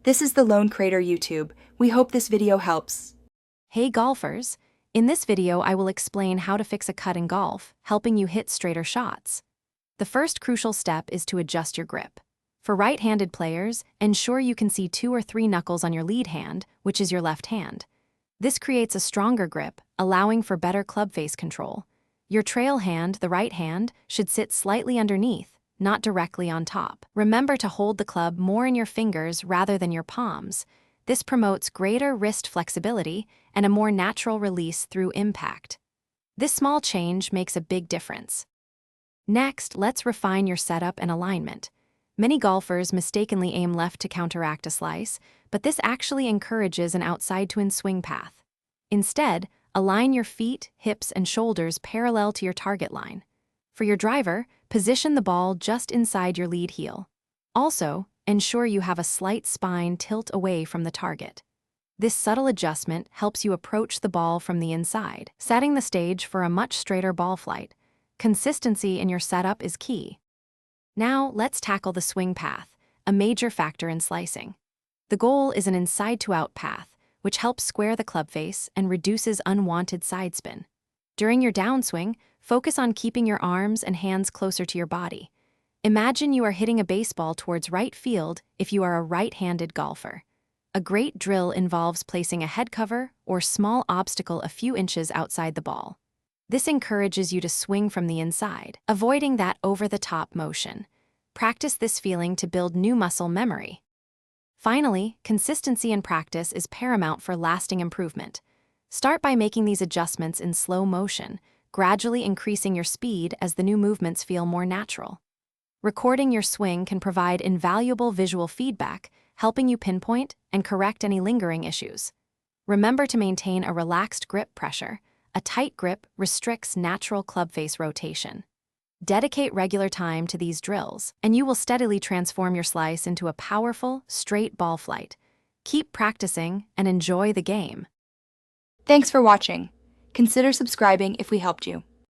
This is the Lone Crater YouTube. We hope this video helps. Hey golfers! In this video I will explain how to fix a cut in golf, helping you hit straighter shots. The first crucial step is to adjust your grip. For right-handed players, ensure you can see 2 or 3 knuckles on your lead hand, which is your left hand. This creates a stronger grip, allowing for better club face control. Your trail hand, the right hand, should sit slightly underneath, not directly on top. Remember to hold the club more in your fingers rather than your palms. This promotes greater wrist flexibility and a more natural release through impact. This small change makes a big difference. Next, let's refine your setup and alignment. Many golfers mistakenly aim left to counteract a slice, but this actually encourages an outside-to-in swing path. Instead, align your feet, hips, and shoulders parallel to your target line. For your driver, position the ball just inside your lead heel. Also, ensure you have a slight spine tilt away from the target. This subtle adjustment helps you approach the ball from the inside, setting the stage for a much straighter ball flight. Consistency in your setup is key. Now, let's tackle the swing path, a major factor in slicing. The goal is an inside-to-out path, which helps square the club face and reduces unwanted side spin. During your downswing, focus on keeping your arms and hands closer to your body. Imagine you are hitting a baseball towards right field if you are a right-handed golfer. A great drill involves placing a head cover or small obstacle a few inches outside the ball. This encourages you to swing from the inside, avoiding that over-the-top motion. Practice this feeling to build new muscle memory. Finally, consistency in practice is paramount for lasting improvement. Start by making these adjustments in slow motion, gradually increasing your speed as the new movements feel more natural. Recording your swing can provide invaluable visual feedback, helping you pinpoint and correct any lingering issues. Remember to maintain a relaxed grip pressure. A tight grip restricts natural club face rotation. Dedicate regular time to these drills, and you will steadily transform your slice into a powerful, straight ball flight. Keep practicing and enjoy the game. Thanks for watching. Consider subscribing if we helped you.